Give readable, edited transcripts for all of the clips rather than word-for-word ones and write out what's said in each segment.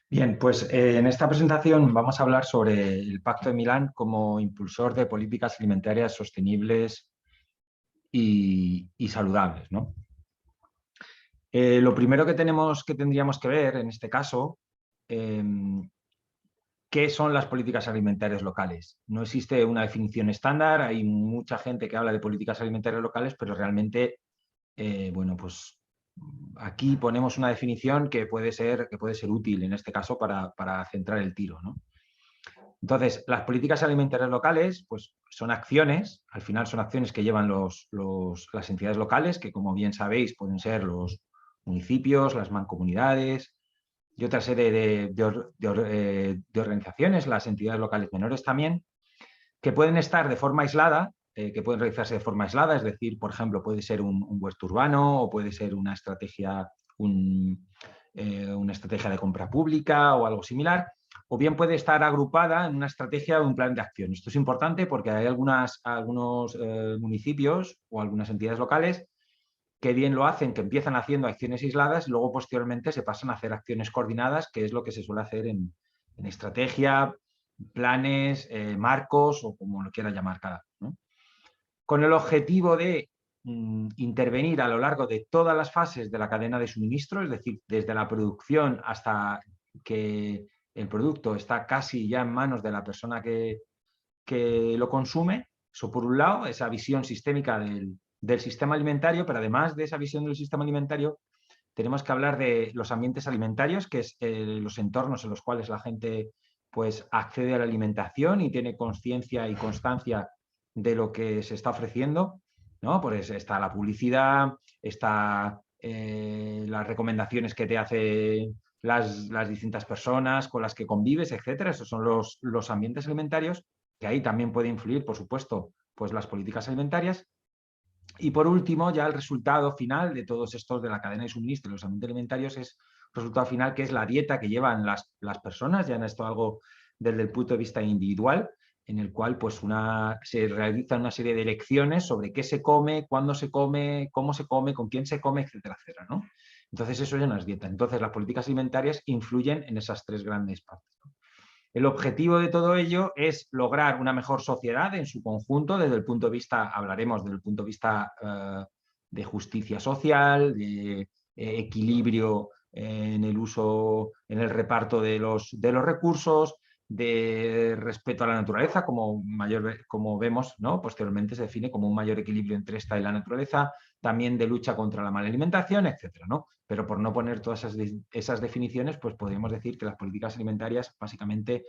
Bien, pues en esta presentación vamos a hablar sobre el Pacto de Milán como impulsor de políticas alimentarias sostenibles y saludables, ¿no? Lo primero que tendríamos que ver en este caso, eh, ¿qué son las políticas alimentarias locales? No existe una definición estándar, hay mucha gente que habla de políticas alimentarias locales, pero realmente, bueno, pues aquí ponemos una definición que puede ser útil en este caso para centrar el tiro, ¿no? Entonces, las políticas alimentarias locales, pues son acciones, al final son acciones que llevan las entidades locales, que como bien sabéis pueden ser los municipios, las mancomunidades y otra serie de organizaciones, las entidades locales menores también, que pueden estar de forma aislada, que pueden realizarse de forma aislada, es decir, por ejemplo, puede ser un huerto urbano o puede ser una estrategia de compra pública o algo similar, o bien puede estar agrupada en una estrategia o un plan de acción. Esto es importante porque hay algunos municipios o algunas entidades locales que bien lo hacen, que empiezan haciendo acciones aisladas y luego posteriormente se pasan a hacer acciones coordinadas, que es lo que se suele hacer en estrategia, planes, marcos o como lo quiera llamar cada uno, ¿no? Con el objetivo de intervenir a lo largo de todas las fases de la cadena de suministro, es decir, desde la producción hasta que el producto está casi ya en manos de la persona que lo consume. Eso por un lado, esa visión sistémica del sistema alimentario, pero además de esa visión del sistema alimentario, tenemos que hablar de los ambientes alimentarios, que es los entornos en los cuales la gente pues, accede a la alimentación y tiene conciencia y constancia de lo que se está ofreciendo, ¿no? Pues está la publicidad, está las recomendaciones que te hacen las distintas personas con las que convives, etcétera. Esos son los ambientes alimentarios, que ahí también puede influir, por supuesto, pues las políticas alimentarias. Y por último, ya el resultado final de todos estos de la cadena de suministro y los ambientes alimentarios es el resultado final, que es la dieta que llevan las personas, ya en esto algo desde el punto de vista individual, en el cual pues se realizan una serie de elecciones sobre qué se come, cuándo se come, cómo se come, con quién se come, etcétera, etcétera, ¿no? Entonces eso ya no es dieta. Entonces las políticas alimentarias influyen en esas tres grandes partes, ¿no? El objetivo de todo ello es lograr una mejor sociedad en su conjunto, desde el punto de vista, hablaremos desde el punto de vista de justicia social, de equilibrio en el uso, en el reparto de los recursos, de respeto a la naturaleza, como vemos, ¿no? Posteriormente se define como un mayor equilibrio entre esta y la naturaleza, también de lucha contra la mala alimentación, etcétera, ¿no? Pero por no poner todas esas definiciones, pues podríamos decir que las políticas alimentarias básicamente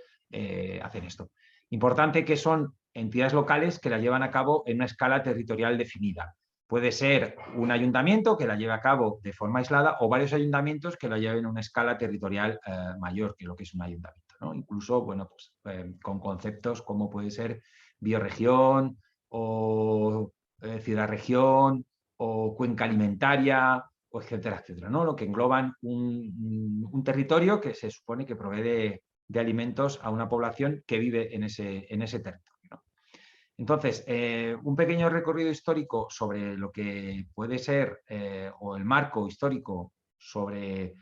hacen esto. Importante que son entidades locales que la llevan a cabo en una escala territorial definida. Puede ser un ayuntamiento que la lleve a cabo de forma aislada o varios ayuntamientos que la lleven a una escala territorial mayor que lo que es un ayuntamiento, ¿no? Incluso, bueno, pues con conceptos como puede ser bioregión o ciudad-región o cuenca alimentaria, o etcétera, etcétera, ¿no? Lo que engloban un territorio que se supone que provee de alimentos a una población que vive en ese territorio, ¿no? Entonces, un pequeño recorrido histórico sobre lo que puede ser, o el marco histórico sobre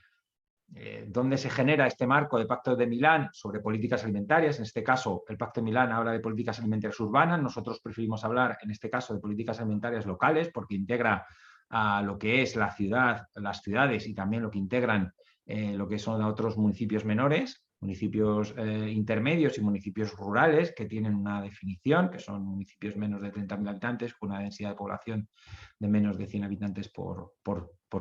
dónde se genera este marco de Pacto de Milán sobre políticas alimentarias. En este caso, el Pacto de Milán habla de políticas alimentarias urbanas. Nosotros preferimos hablar, en este caso, de políticas alimentarias locales, porque integra a lo que es la ciudad, las ciudades y también lo que integran lo que son otros municipios menores, municipios intermedios y municipios rurales que tienen una definición, que son municipios menos de 30.000 habitantes con una densidad de población de menos de 100 habitantes por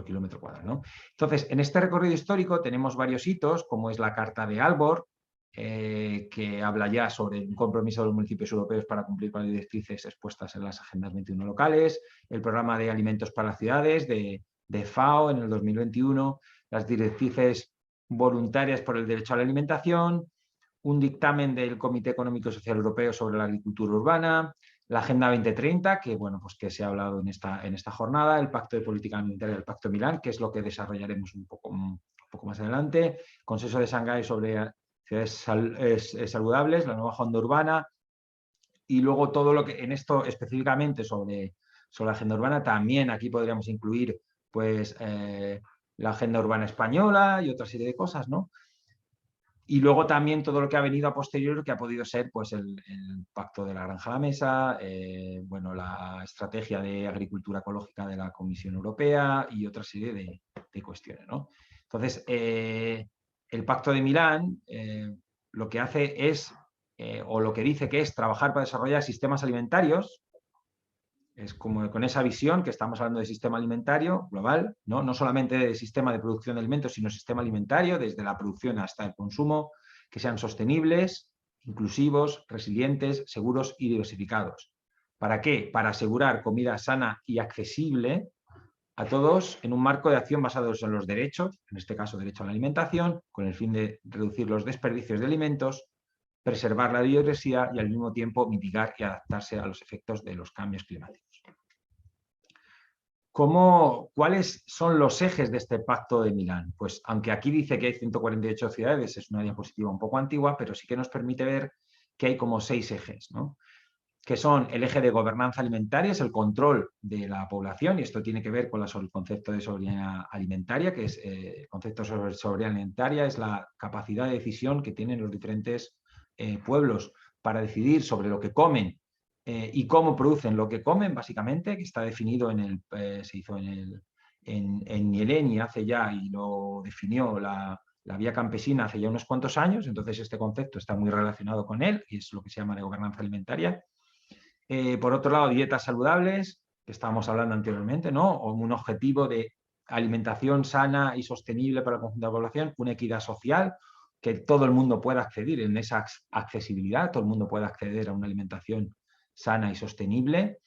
kilómetro cuadrado, ¿no? Entonces, en este recorrido histórico tenemos varios hitos, como es la Carta de Aalborg, que habla ya sobre un compromiso de los municipios europeos para cumplir con las directrices expuestas en las agendas 21 locales, el programa de alimentos para las ciudades de FAO en el 2021, las directrices voluntarias por el derecho a la alimentación, un dictamen del Comité Económico y Social Europeo sobre la agricultura urbana, la Agenda 2030, que, bueno, pues que se ha hablado en esta jornada, el Pacto de Política Alimentaria del Pacto de Milán, que es lo que desarrollaremos un poco más adelante, Consenso de Shanghái sobre ciudades saludables, la nueva agenda urbana, y luego todo lo que en esto específicamente sobre la agenda urbana, también aquí podríamos incluir pues la agenda urbana española y otra serie de cosas, ¿no? Y luego también todo lo que ha venido a posteriori, que ha podido ser pues, el Pacto de la Granja a la Mesa, bueno, la estrategia de agricultura ecológica de la Comisión Europea y otra serie de cuestiones, ¿no? Entonces, el Pacto de Milán lo que hace es, o lo que dice que es trabajar para desarrollar sistemas alimentarios. Es como con esa visión que estamos hablando de sistema alimentario global, ¿no? No solamente de sistema de producción de alimentos, sino sistema alimentario, desde la producción hasta el consumo, que sean sostenibles, inclusivos, resilientes, seguros y diversificados. ¿Para qué? Para asegurar comida sana y accesible a todos en un marco de acción basado en los derechos, en este caso derecho a la alimentación, con el fin de reducir los desperdicios de alimentos, preservar la biodiversidad y al mismo tiempo mitigar y adaptarse a los efectos de los cambios climáticos. ¿Cuáles son los ejes de este Pacto de Milán? Pues aunque aquí dice que hay 148 ciudades, es una diapositiva un poco antigua, pero sí que nos permite ver que hay como 6 ejes, ¿no? Que son el eje de gobernanza alimentaria, es el control de la población, y esto tiene que ver con el concepto de soberanía alimentaria, que es el concepto sobre soberanía alimentaria, es la capacidad de decisión que tienen los diferentes pueblos para decidir sobre lo que comen y cómo producen lo que comen, básicamente, que está definido se hizo en Mieleni hace ya, y lo definió la vía campesina hace ya unos cuantos años, entonces este concepto está muy relacionado con él, y es lo que se llama de gobernanza alimentaria. Por otro lado, dietas saludables, que estábamos hablando anteriormente, ¿no? O un objetivo de alimentación sana y sostenible para el conjunto de la población, una equidad social, que todo el mundo pueda acceder en esa accesibilidad, todo el mundo pueda acceder a una alimentación sana y sostenible.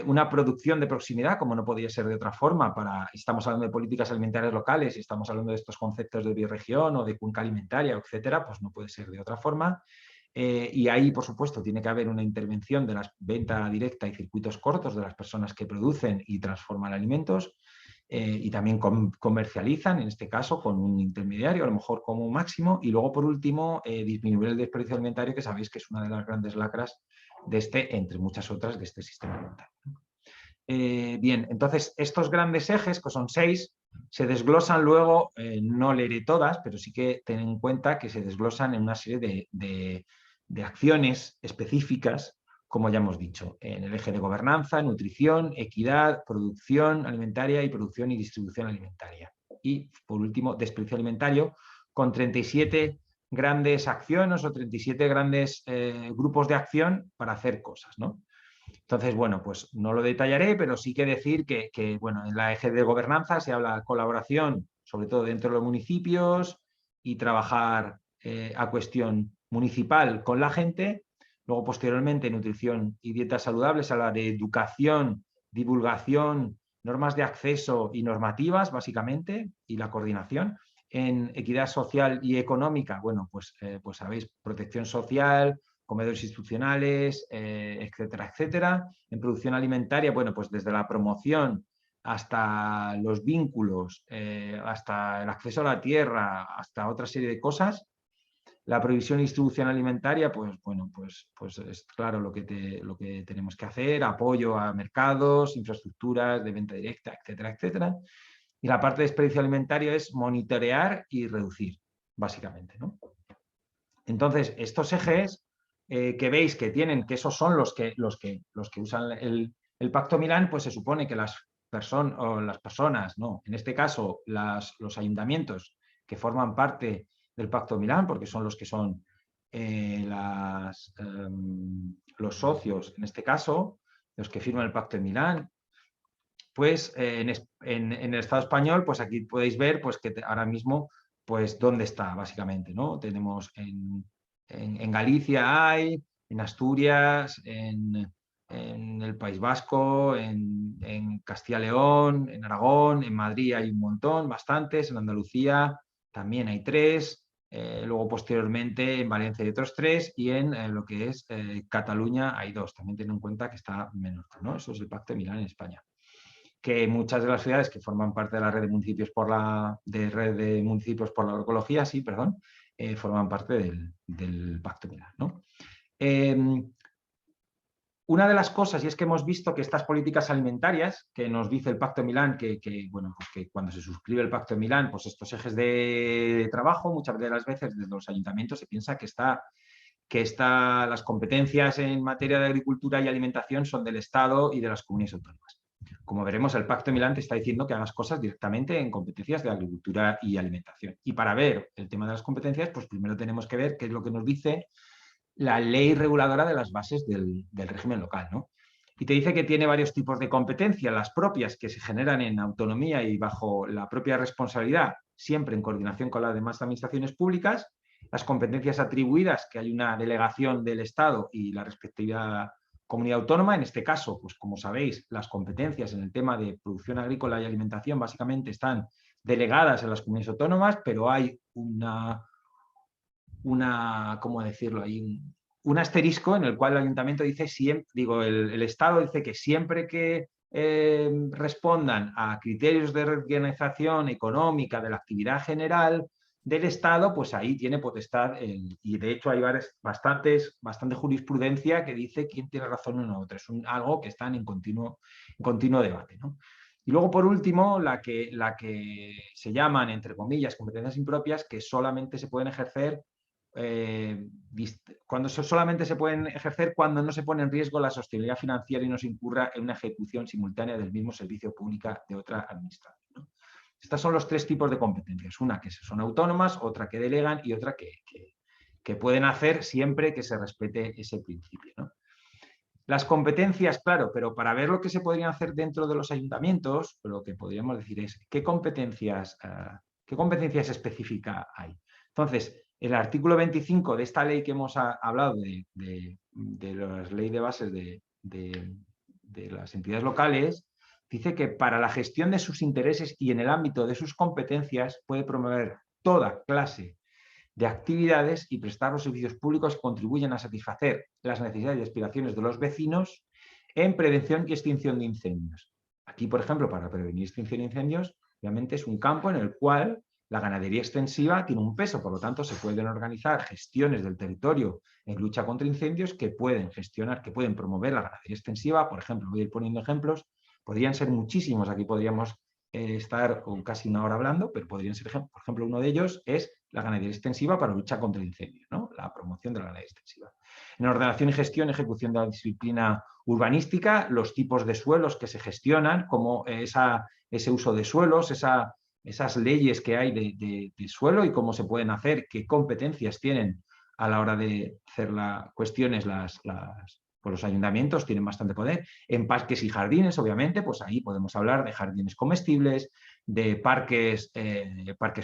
Una producción de proximidad, como no podía ser de otra forma, estamos hablando de políticas alimentarias locales y estamos hablando de estos conceptos de bioregión o de cuenca alimentaria, etcétera, pues no puede ser de otra forma. Y ahí, por supuesto, tiene que haber una intervención de la venta directa y circuitos cortos de las personas que producen y transforman alimentos y también comercializan, en este caso, con un intermediario, a lo mejor como máximo. Y luego, por último, disminuir el desperdicio alimentario, que sabéis que es una de las grandes lacras de entre muchas otras, de este sistema alimentario. Bien, entonces estos grandes ejes, que son 6, se desglosan luego, no leeré todas, pero sí que ten en cuenta que se desglosan en una serie de acciones específicas, como ya hemos dicho, en el eje de gobernanza, nutrición, equidad, producción alimentaria y producción y distribución alimentaria. Y, por último, desperdicio alimentario, con 37 grandes acciones o 37 grandes grupos de acción para hacer cosas, ¿no? Entonces, bueno, pues no lo detallaré, pero sí que decir que bueno, en la eje de gobernanza se habla de colaboración, sobre todo dentro de los municipios, y trabajar a cuestión municipal con la gente. Luego, posteriormente, nutrición y dieta saludable, se habla de educación, divulgación, normas de acceso y normativas, básicamente, y la coordinación. En equidad social y económica, bueno, pues sabéis, protección social, comedores institucionales, etcétera, etcétera. En producción alimentaria, bueno, pues desde la promoción hasta los vínculos, hasta el acceso a la tierra, hasta otra serie de cosas. La provisión y distribución alimentaria, pues bueno, pues es claro lo que tenemos que hacer, apoyo a mercados, infraestructuras de venta directa, etcétera, etcétera. Y la parte de desperdicio alimentario es monitorear y reducir, básicamente, ¿no? Entonces, estos ejes que veis que tienen, que esos son los que usan el Pacto Milán, pues se supone que las personas, no, en este caso los ayuntamientos que forman parte del Pacto Milán, porque son los que son los socios, en este caso, los que firman el Pacto de Milán, pues en el Estado español, pues aquí podéis ver pues, que ahora mismo, pues dónde está, básicamente, ¿no? Tenemos en Galicia hay, en Asturias, en el País Vasco, en Castilla y León, en Aragón, en Madrid hay un montón, bastantes, en Andalucía también hay 3, luego posteriormente en Valencia hay otros 3 y en lo que es Cataluña hay 2, también ten en cuenta que está menos, ¿no? Eso es el Pacto de Milán en España. Que muchas de las ciudades que forman parte de la red de municipios por la agroecología, sí, perdón, forman parte del Pacto Milán, ¿no? una de las cosas, y es que hemos visto que estas políticas alimentarias, que nos dice el Pacto de Milán, bueno, pues que cuando se suscribe el Pacto de Milán, pues estos ejes de trabajo, muchas de las veces desde los ayuntamientos se piensa las competencias en materia de agricultura y alimentación son del Estado y de las comunidades autónomas. Como veremos, el Pacto de Milán te está diciendo que hagas cosas directamente en competencias de agricultura y alimentación. Y para ver el tema de las competencias, pues primero tenemos que ver qué es lo que nos dice la ley reguladora de las bases del régimen local, ¿no? Y te dice que tiene varios tipos de competencias, las propias que se generan en autonomía y bajo la propia responsabilidad, siempre en coordinación con las demás administraciones públicas, las competencias atribuidas, que hay una delegación del Estado y la respectiva comunidad autónoma. En este caso, pues como sabéis, las competencias en el tema de producción agrícola y alimentación básicamente están delegadas en las comunidades autónomas, pero hay ¿cómo decirlo? Hay un asterisco en el cual el ayuntamiento dice, el Estado dice que siempre que respondan a criterios de organización económica de la actividad general del Estado, pues ahí tiene potestad, y de hecho hay bastante jurisprudencia que dice quién tiene razón uno u otro. Es algo que están en continuo debate, ¿no? Y luego, por último, la que se llaman, entre comillas, competencias impropias, que solamente se pueden ejercer solamente se pueden ejercer cuando no se pone en riesgo la sostenibilidad financiera y no se incurra en una ejecución simultánea del mismo servicio público de otra administración, ¿no? Estos son los tres tipos de competencias, una que son autónomas, otra que delegan y otra que pueden hacer siempre que se respete ese principio, ¿no? Las competencias, claro, pero para ver lo que se podrían hacer dentro de los ayuntamientos, lo que podríamos decir es qué competencias específicas hay. Entonces, el artículo 25 de esta ley que hemos hablado de las leyes de bases de las entidades locales, dice que para la gestión de sus intereses y en el ámbito de sus competencias puede promover toda clase de actividades y prestar los servicios públicos que contribuyen a satisfacer las necesidades y aspiraciones de los vecinos en prevención y extinción de incendios. Aquí, por ejemplo, para prevenir y extinción de incendios, obviamente es un campo en el cual la ganadería extensiva tiene un peso, por lo tanto se pueden organizar gestiones del territorio en lucha contra incendios que pueden gestionar, que pueden promover la ganadería extensiva. Por ejemplo, voy a ir poniendo ejemplos, podrían ser muchísimos, aquí podríamos estar casi una hora hablando, pero podrían ser, por ejemplo, uno de ellos es la ganadería extensiva para luchar contra el incendio, ¿no? La promoción de la ganadería extensiva. En ordenación y gestión, ejecución de la disciplina urbanística, los tipos de suelos que se gestionan, como ese uso de suelos, esas leyes que hay de suelo y cómo se pueden hacer, qué competencias tienen a la hora de hacer cuestiones pues los ayuntamientos tienen bastante poder. En parques y jardines, obviamente, pues ahí podemos hablar de jardines comestibles, de parques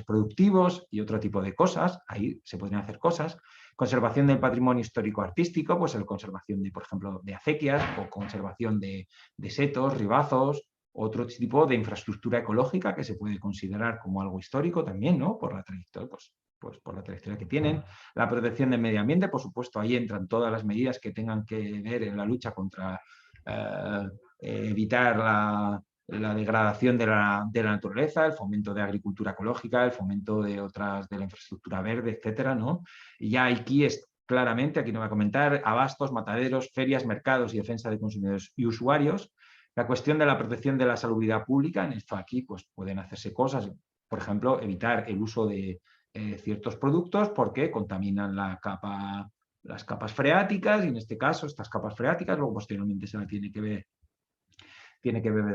productivos y otro tipo de cosas. Ahí se podrían hacer cosas. Conservación del patrimonio histórico-artístico, pues la conservación por ejemplo, de acequias o conservación de setos, ribazos, otro tipo de infraestructura ecológica que se puede considerar como algo histórico también, ¿no? Por la trayectoria, pues por la trayectoria que tienen. La protección del medio ambiente, por supuesto, ahí entran todas las medidas que tengan que ver en la lucha contra evitar la degradación de la naturaleza, el fomento de agricultura ecológica, el fomento de la infraestructura verde, etcétera, ¿no? Y ya aquí es claramente, aquí no voy a comentar, abastos, mataderos, ferias, mercados y defensa de consumidores y usuarios. La cuestión de la protección de la salubridad pública, en esto aquí pues pueden hacerse cosas, por ejemplo, evitar el uso de ciertos productos porque contaminan las capas freáticas, y en este caso estas capas freáticas luego posteriormente se la tiene que beber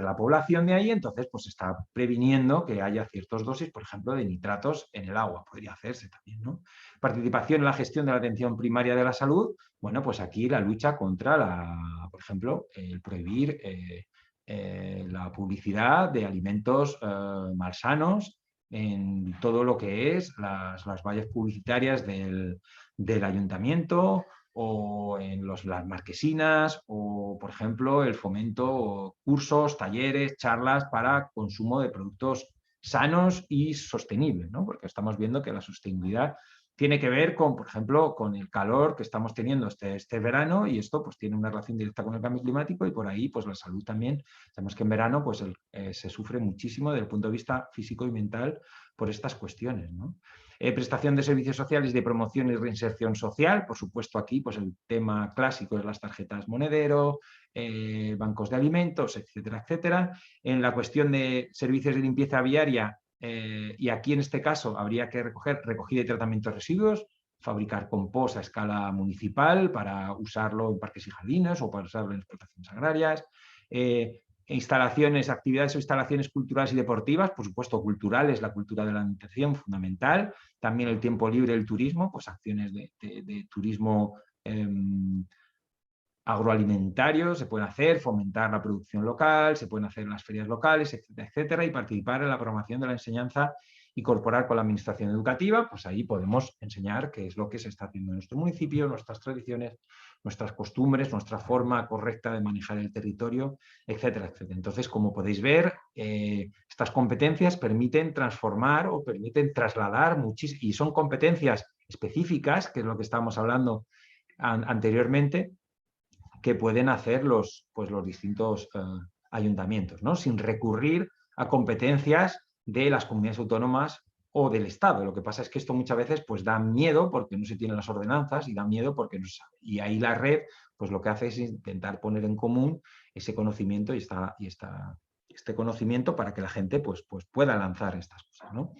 la población de ahí, entonces pues está previniendo que haya ciertas dosis, por ejemplo, de nitratos en el agua, podría hacerse también, ¿no? Participación en la gestión de la atención primaria de la salud, bueno, pues aquí la lucha contra por ejemplo, el prohibir la publicidad de alimentos malsanos en todo lo que es las vallas publicitarias del ayuntamiento, o en las marquesinas, o por ejemplo el fomento, cursos, talleres, charlas para consumo de productos sanos y sostenibles, ¿no? Porque estamos viendo que la sostenibilidad tiene que ver con, por ejemplo, con el calor que estamos teniendo este verano, y esto pues tiene una relación directa con el cambio climático, y por ahí pues la salud también. Sabemos que en verano pues se sufre muchísimo desde el punto de vista físico y mental por estas cuestiones, ¿no? Prestación de servicios sociales de promoción y reinserción social, por supuesto aquí pues el tema clásico es las tarjetas monedero, bancos de alimentos, etcétera, etcétera. En la cuestión de servicios de limpieza viaria, y aquí en este caso habría que recoger recogida y tratamiento de residuos, fabricar compost a escala municipal para usarlo en parques y jardines o para usarlo en explotaciones agrarias. Instalaciones, actividades o instalaciones culturales y deportivas, por supuesto culturales, la cultura de la alimentación, fundamental. También el tiempo libre, el turismo, pues acciones de turismo agroalimentario se pueden hacer, fomentar la producción local, se pueden hacer las ferias locales, etcétera, etcétera, y participar en la programación de la enseñanza y cooperar con la administración educativa. Pues ahí podemos enseñar qué es lo que se está haciendo en nuestro municipio, nuestras tradiciones, nuestras costumbres, nuestra forma correcta de manejar el territorio, etcétera, etcétera. Entonces, como podéis ver, estas competencias permiten transformar o permiten trasladar muchísimo, y son competencias específicas, que es lo que estábamos hablando anteriormente, que pueden hacer los distintos ayuntamientos, ¿no? Sin recurrir a competencias de las comunidades autónomas o del Estado. Lo que pasa es que esto muchas veces pues, da miedo porque no se tienen las ordenanzas, y da miedo porque no se sabe. Y ahí la red pues, lo que hace es intentar poner en común ese conocimiento y este conocimiento para que la gente pues pueda lanzar estas cosas, ¿no?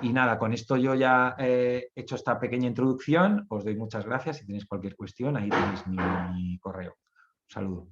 Y nada, con esto yo ya he hecho esta pequeña introducción. Os doy muchas gracias. Si tenéis cualquier cuestión, ahí tenéis mi correo. Saludo.